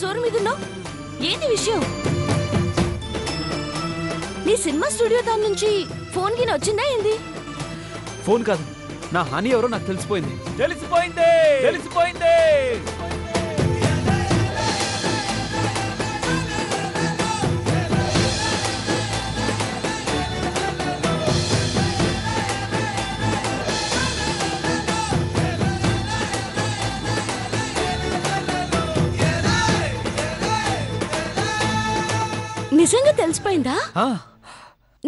జోరు మీదున్నావు? ఏంటి విషయం? నీ సినిమా స్టూడియో దాని నుంచి ఫోన్ గిన వచ్చిందా ఏంది? ఫోన్ కాదు, నా హనీ ఎవరో నాకు తెలిసిపోయింది. నిజంగా తెలిసిపోయిందా?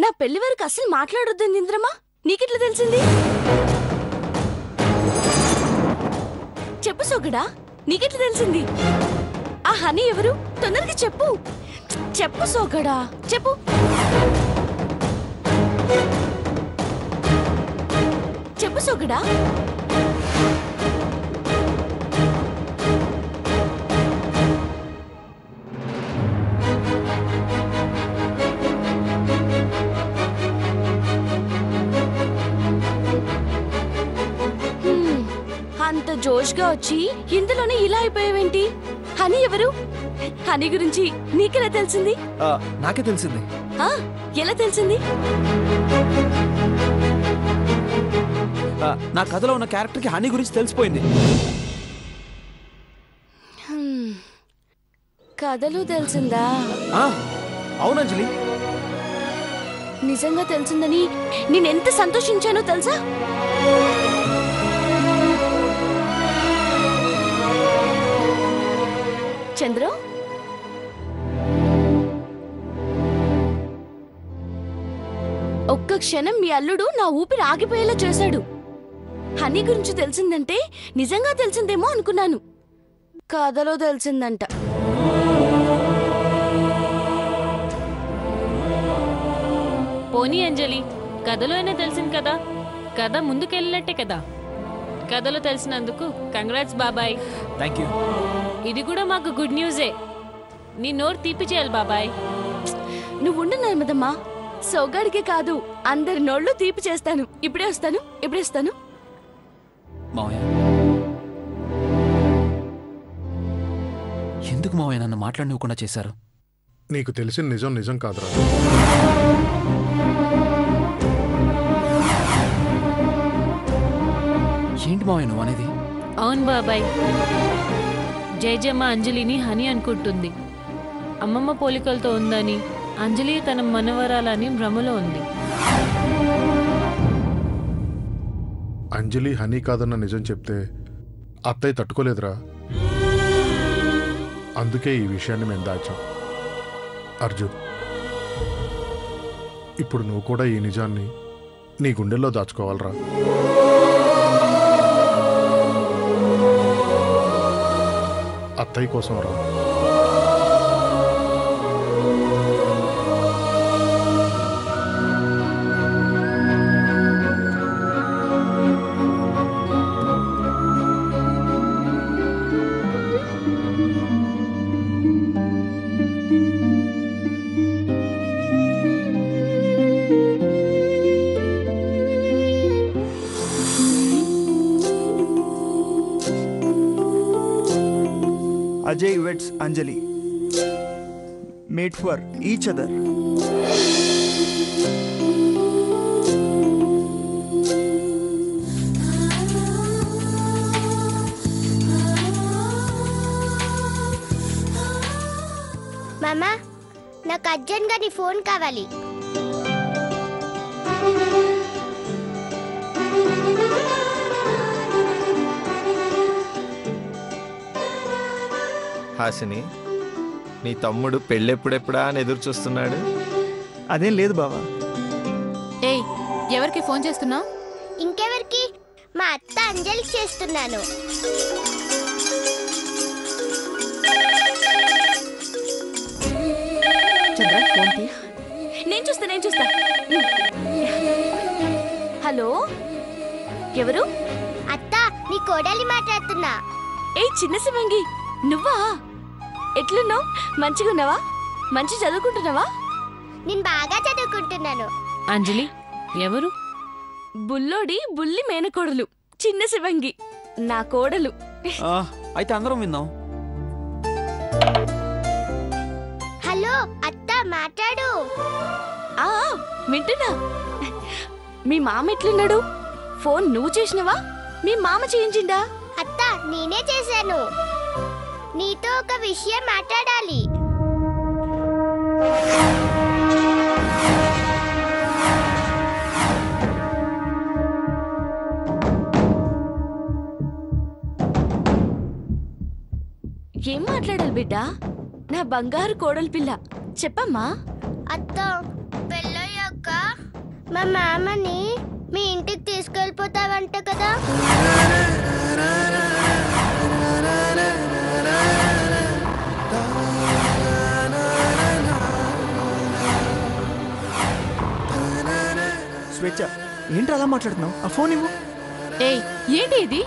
నా పెళ్లి వరకు అసలు మాట్లాడొద్దంది ఇంద్రమా, నీకెట్లా తెలిసింది? చెప్పు సోగడా, నీకెట్లా తెలిసింది? ఆ హనీ ఎవరు? తొందరగా చెప్పు. చెప్పు సోగడా, చెప్పు. చెప్పు సోగడా. అంత జోష్గా వచ్చి ఇందులోనే ఇలా అయిపోయావేంటి? హనీ ఎవరు? హనీ గురించి నీకెలా తెలిసింది? నాకే తెలిసింది. ఎలా తెలిసింది? నా కథలో ఉన్న క్యారెక్టర్కి హనీ గురించి తెలిసిపోయింది. కథలు తెలిసిందా? అవునంజలి, నిజంగా తెలిసిందని నేనెంత సంతోషించానో తెలుసా? చంద్ర, ఒక్క క్షణం మీ అల్లుడు నా ఊపిరి ఆగిపోయేలా చేశాడు. హనీ గురించి తెలిసిందంటే నిజంగా తెలిసిందేమో అనుకున్నాను. కథలో తెలిసిందంట. పోనీ అంజలి, కథలో అయినా తెలిసింది కదా, కథ ముందుకెళ్ళినట్టే కదా. కథలో తెలిసినందుకు కంగ్రాట్స్ బాబాయ్. Thank you. ఇది కూడా మాకు గుడ్ న్యూజే. నీ నోరు తీపి చేయాలి బాబాయ్. నువ్వు ఉండు నర్మదమ్మా, సోగాడికే కాదు అందరి నోళ్ళు తీపి చేస్తాను. ఇప్పుడే వస్తాను. మావయ్య, ఎందుకు మావయ్య నన్ను మాట్లాడనివ్వకుండా చేశారు? నీకు తెలిసిన నిజం నిజం కాదురా. ఏంటి మావయ్య నువ్వు అనేది? అవును బాబాయ్, జయజమ్మ అంజలిని హనీ అనుకుంటుంది. అమ్మమ్మ పోలికలతో ఉందని, అంజలి తన మనవరాలని భ్రమలో ఉంది. అంజలి హనీ కాదన్న నిజం చెప్తే అత్తయ్య తట్టుకోలేదురా. అందుకే ఈ విషయాన్ని మేము దాచాం. అర్జున్, ఇప్పుడు నువ్వు కూడా ఈ నిజాన్ని నీ గుండెల్లో దాచుకోవాలరా. అత్తయ్య కోసం రా. Ajay weds Anjali, made for each other. మామా, నాకు అర్జెంట్గా నీ ఫోన్ కావాలి. హాసిని, నీ తమ్ముడు పెళ్ళెప్పుడెప్పుడా అని ఎదురు చూస్తున్నాడు. అదేం లేదు బావా. ఏయ్, ఎవరికి ఫోన్ చేస్తున్నావు? ఇంకెవరికి? మా అత్త అంజలికి చేస్తున్నాను. చంద్ర, ఫోన్ తీ. నేను చూస్తా. హలో, ఎవరు? అత్త, నీ కోడలి మాట్లాడుతున్నా. ఏయ్ చిన్న శివంగి, నువ్వా? ఎట్లున్నావు? మంచిగా ఉన్నావా? మంచి చదువుకుంటున్నావా? నేను బాగా చదువుకుంటున్నాను. అంజలి ఎవరు? బుల్లోడి బుల్లి మేనకోడలు చిన్న శివంగి, నా కోడలు. అయితే అందరం విందాం. హలో అత్త మాట్లాడు. ఆ వింటున్నా. మీ మామ ఎట్లున్నాడు? ఫోన్ నువ్వు చేసినవా మీ మామ చేయించిండా? అత్త నేనే చేశాను. నీతో ఒక విషయం మాట్లాడాలి. ఏం మాట్లాడాలి బిడ్డా? నా బంగారు కోడలి పిల్ల, చెప్పమ్మా. అత్త పెళ్ళయ్యాక మా మామని మీ ఇంటికి తీసుకెళ్ళిపోతావంట కదా. స్వేచ్ఛ, ఏంటి అలా మాట్లాడుతున్నావు? ఆ ఫోన్ ఇవ్వు. ఏయ్ ఏంటి ఇది?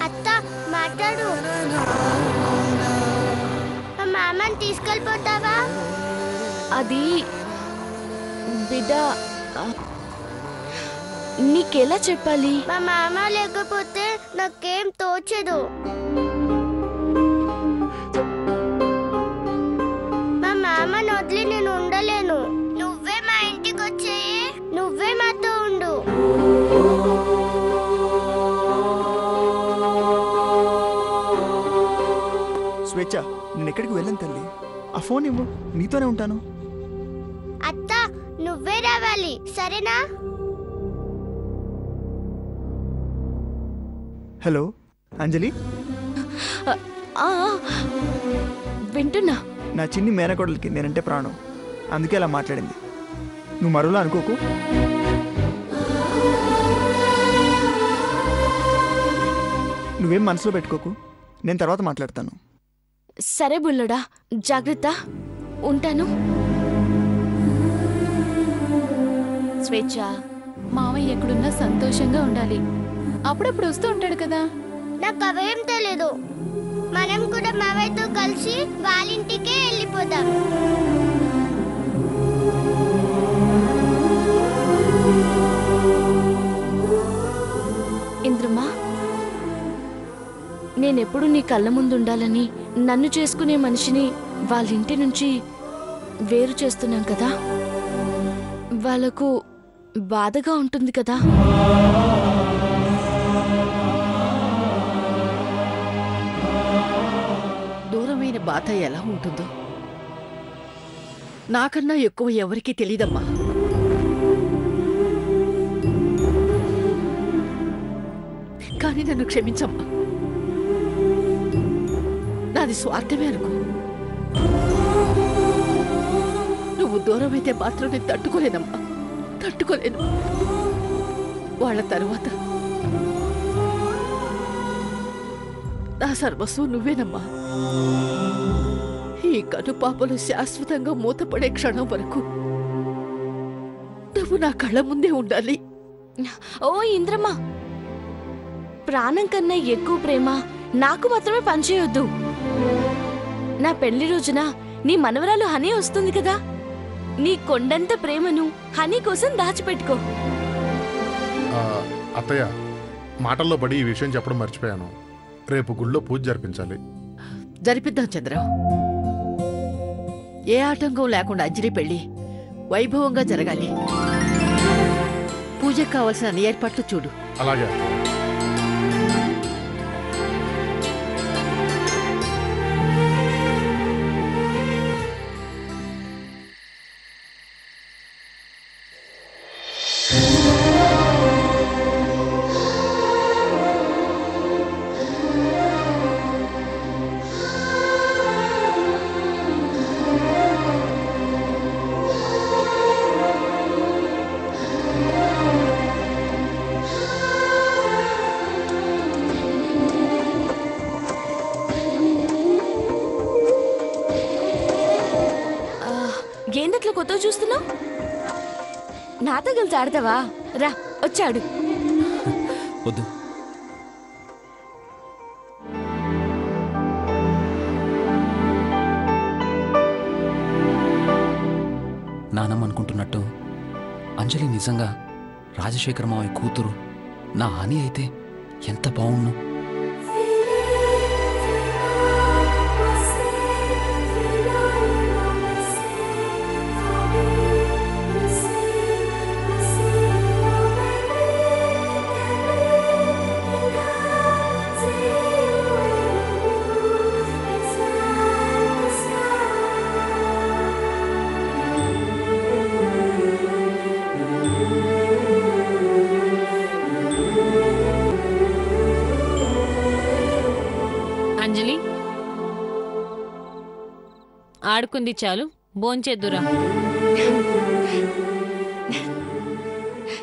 అత్త మాట్లాడు. మా మామని తీసుకెళ్ళిపోతావా? అది బిడ్డ, నీకెలా చెప్పాలి? మా మామ లేకపోతే నాకేం తోచదు. మా మామని వదిలి నేను ఉండలేను. నువ్వే మా ఇంటికి వచ్చేయి, నువ్వే మాతో ఉండు. స్వేచ్ఛ, నేను ఎక్కడికి వెళ్ళను తల్లి. ఆ ఫోన్ ఇవ్వు, నీతోనే ఉంటాను. అత్త నువ్వే రావాలి, సరేనా? హలో అంజలి, ఆ, వింటున్నా. నా చిన్ని మేనకోడలికి నేనంటే ప్రాణం, అందుకే అలా మాట్లాడింది. నువ్వు మరోలా అనుకోకు. నువ్వేం మనసులో పెట్టుకోకు, నేను తర్వాత మాట్లాడతాను. సరే బుల్లడా, జాగ్రత్త, ఉంటాను. స్వేచ్ఛ, మామయ్య ఎక్కడున్నా సంతోషంగా ఉండాలి. అప్పుడప్పుడు వస్తూ ఉంటాడు కదా. నాకు అవేం తెలీదు. మనం కూడా మావయ్యతో కలిసి వాళ్ళ ఇంటికే వెళ్ళిపోదాం. ఇంద్రమ్మా, నేనెప్పుడు నీ కళ్ళ ముందు ఉండాలని నన్ను చేసుకునే మనిషిని వాళ్ళ ఇంటి నుంచి వేరు చేస్తున్నాం కదా, వాళ్ళకు బాధగా ఉంటుంది కదా. దూరమైన బాధ ఎలా ఉంటుందో నాకన్నా ఎక్కువ ఎవరికీ తెలీదమ్మా. కానీ నన్ను క్షమించమ్మా. నాది స్వార్థమే అనుకో. నువ్వు దూరం అయితే మాత్రం నేను తట్టుకోలేనమ్మా, తట్టుకోలేను. వాళ్ళ తరువాత నా సర్వస్వం నువ్వేనమ్మా. ఈ కనుపాపలు శాశ్వతంగా మూతపడే క్షణం వరకు నువ్వు నా కళ్ళ ముందే ఉండాలి. ఓ ఇంద్రమ్మ, ప్రాణం కన్నా ఎక్కువ ప్రేమ నాకు మాత్రమే పనిచేయొద్దు. నా పెళ్లి రోజున నీ మనవరాలు హనీ వస్తుంది కదా, నీ కొండంత ప్రేమను హనీ కోసం దాచిపెట్టుకో. అత్తయ్య, మాటల్లో పడి ఈ విషయం చెప్పడం మర్చిపోయాను. రేపు గుళ్ళో పూజ జరిపించాలి. జరిపిద్దాం చంద్రం. ఏ ఆటంకం లేకుండా అంజలి పెళ్లి వైభవంగా జరగాలి. పూజకు కావలసిన అన్ని ఏర్పాట్లు చూడు. అలాగే. ఏందట్లా కొత్తగా చూస్తున్నావు? నాతో కలిసి ఆడతావా? రా, వచ్చాడు. వద్దు. నానమ్మ అనుకుంటున్నట్టు అంజలి నిజంగా రాజశేఖర మావయ్య కూతురు నా హనీ అయితే ఎంత బాగుండు. ఆడుకుంది చాలు, భోంచేద్దురా.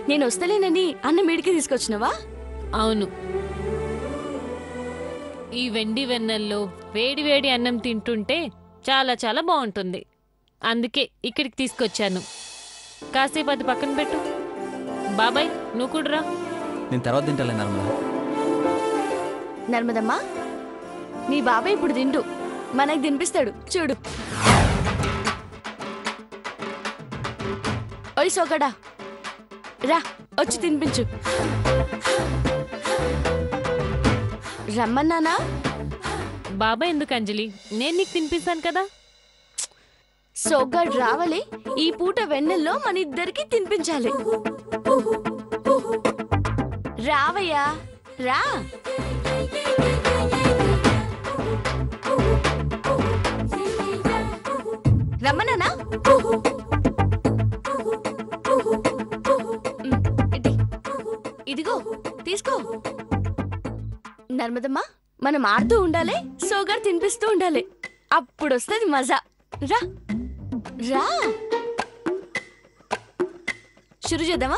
నేను వస్తలేనని అన్నం మీడికి తీసుకొచ్చినవా? అవును, ఈ వెండి వెన్నెల్లో వేడి వేడి అన్నం తింటుంటే చాలా చాలా బాగుంటుంది. అందుకే ఇక్కడికి తీసుకొచ్చాను. కాసేపు అది పక్కన పెట్టు. బాబాయ్ నువ్వు కూడా రా. నేను తర్వాత తింటాలే నర్మదా. నర్మదమ్మా, నీ బాబాయ్ ఇప్పుడు తిండు, మనకి తినిపిస్తాడు చూడు. ఓయ్ సోకడా, రా వచ్చి తినిపించు. రమ్మన్నానా? బాబాయ్ ఎందుకు అంజలి, నేను నీకు తినిపిస్తాను కదా. సోగ్గాడు రావాలి, ఈ పూట వెన్నెల్లో మన ఇద్దరికి తినిపించాలి. రావయ్యా రా. రమ్మన్నానా? ఇదిగో తీసుకో. నర్మదమ్మా, మనం ఆడుతూ ఉండాలి, సోగాడు తినిపిస్తూ ఉండాలి, అప్పుడు వస్తుంది మజా. రా రా, షురు చేద్దామా?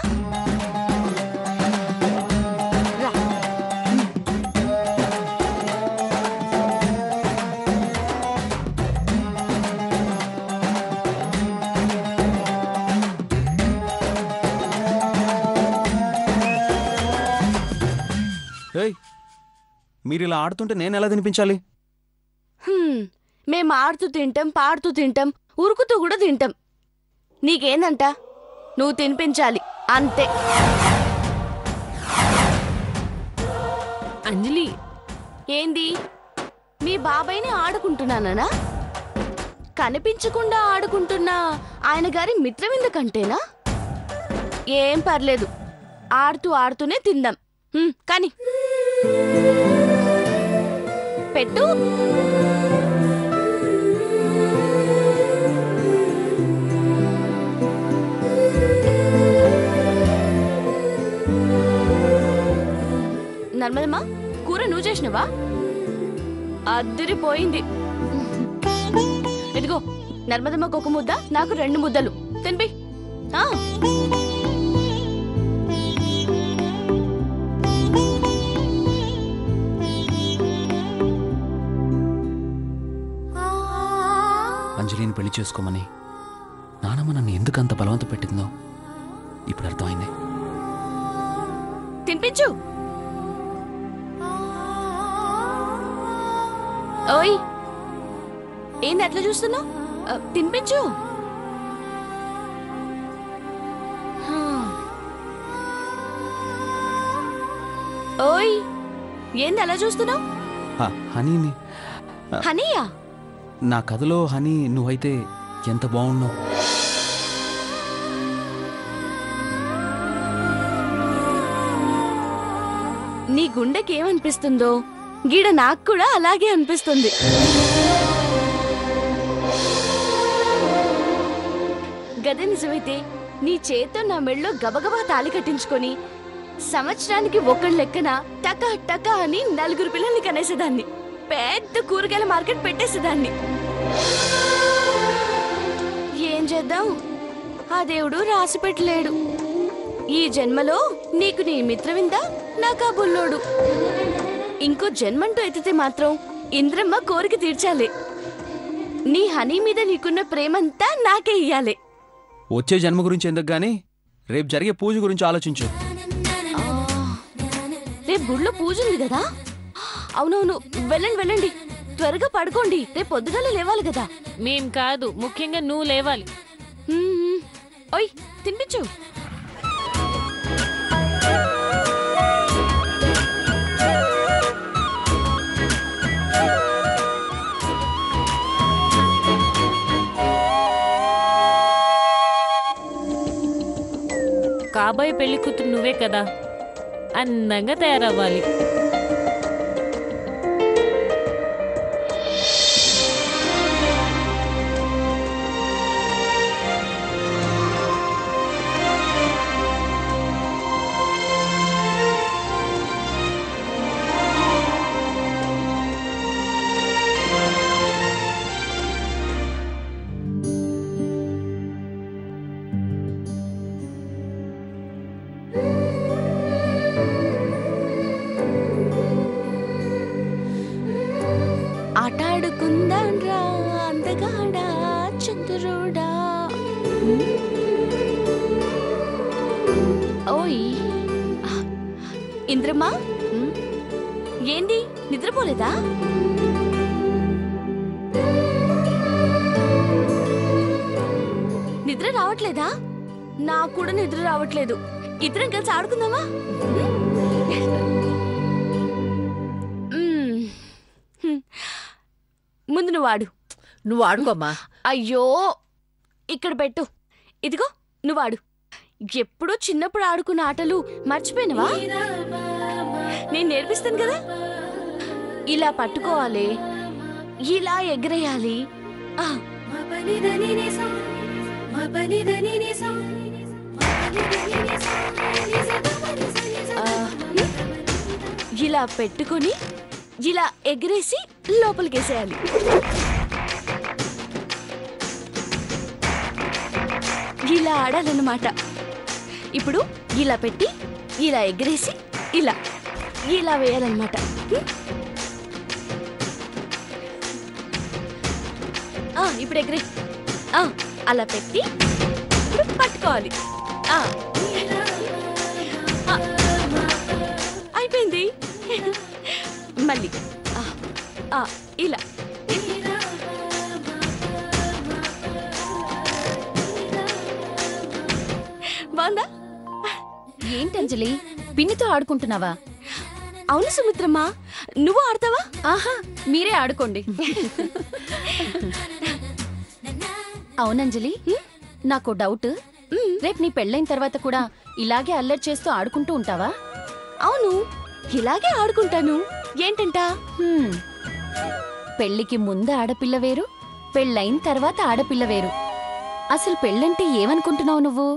రా. ఏయ్, మీరు ఇలా ఆడుతుంటే నేను ఎలా తినిపించాలి? మేం ఆడుతూ తింటాం, పాడుతూ తింటాం, ఉరుకుతూ కూడా తింటాం. నీకేందంట? నువ్వు తినిపించాలి అంతే. అంజలి, ఏంది? మీ బాబాయ్ని ఆడుకుంటున్నానా? కనిపించకుండా ఆడుకుంటున్నా ఆయన గారి మిత్రవింద కంటేనా? ఏం పర్లేదు, ఆడుతూ ఆడుతూనే తిందాం. కానీ పెట్టు. నర్మదమ్మా, కూర నువ్వు చేసినవా? అద్దరిపోయింది. ఇదిగో నర్మదమ్మకు ఒక ముద్ద, నాకు 2 ముద్దలు తినిపి. అంజలిని పెళ్లి చేసుకోమని నానమ్మ నన్ను ఎందుకు అంత బలవంత పెట్టిందో ఇప్పుడు అర్థమైంది. తినిపించు. ఓయ్, ఏంది అట్లా చూస్తున్నావు? తినిపించు. ఓయ్, ఏంది అలా చూస్తున్నావు? హనీని. హనీయా? నా కథలో హనీ నువ్వైతే ఎంత బాగున్నావు. నీ గుండెకేమనిపిస్తుందో గీడ నాకు కూడా అలాగే అనిపిస్తుంది. గదే నిజమైతే నీ చేత్తో నా మెళ్ళో గబగబా తాళి కట్టించుకొని సంవత్సరానికి ఒకళ్ళ లెక్కన టకా టకా అని 4 పిల్లల్ని కనేసేదాన్ని. పెద్ద కూరగాయల మార్కెట్ పెట్టేసేదాన్ని. ఏం చేద్దాం, ఆ దేవుడు రాసి పెట్టలేడు. ఈ జన్మలో నీకు నీ మిత్రవింద, నాకా బుల్లోడు. ఇంకో జన్మంటూ ఎత్తితే మాత్రం ఇంద్రమ్మ కోరిక తీర్చాలి. నీ హనీ మీద నీకున్న ప్రేమంతా నాకే ఇయ్యాలి. వచ్చే జన్మ గురించి ఎందుకు గానీ రేపు జరిగే పూజ గురించి ఆలోచించు. రేపు గుడిలో పూజ ఉంది కదా? అవునవును, వెళ్ళండి వెళ్ళండి, త్వరగా పడుకోండి, రేపు పొద్దుగాల లేవాలి కదా. మేం కాదు, ముఖ్యంగా నువ్వు లేవాలి. ఓయ్ తినిపించు. కాబోయే పెళ్లి కూతురు నువ్వే కదా, అందంగా తయారవ్వాలి. ఇంద్రమ్మా ఏంది నిద్రపోలేదా? నిద్ర రావట్లేదా? నాకు కూడా నిద్ర రావట్లేదు. ఇద్దరం కలిసి ఆడుకుందామా? ముందు నువ్వు ఆడు. నువ్వు ఆడుకోమ్మా. అయ్యో ఇక్కడ పెట్టు. ఇదిగో నువ్వు ఆడు. ఎప్పుడూ చిన్నప్పుడు ఆడుకున్న ఆటలు మర్చిపోయినవా? నేను నేర్పిస్తాను కదా. ఇలా పట్టుకోవాలి, ఇలా ఎగరేయాలి. ఇలా పెట్టుకొని ఇలా ఎగరేసి లోపలికేసేయాలి. ఇలా ఆడాలన్నమాట. ఇప్పుడు ఇలా పెట్టి ఇలా ఎగరేసి ఇలా ఇలా వేయాలన్నమాట. ఇప్పుడు ఎగరే అలా పెట్టి ఇప్పుడు పట్టుకోవాలి. అయిపోయింది. మళ్ళీ ఇలా బాగుందా? ఏంటంజలి పిన్నితో ఆడుకుంటున్నావా? అవును సుమిత్రమ్మ, నువ్వు ఆడతావా? ఆహా, మీరే ఆడుకోండి. అవునంజలి, నాకు డౌట్. రేపు నీ పెళ్ళైన తర్వాత కూడా ఇలాగే అల్లరి చేస్తూ ఆడుకుంటూ ఉంటావా? అవును, ఇలాగే ఆడుకుంటాను. ఏంటంట? పెళ్లికి ముందు ఆడపిల్ల వేరు, పెళ్ళైన తర్వాత ఆడపిల్ల వేరు. అసలు పెళ్ళంటే ఏమనుకుంటున్నావు నువ్వు?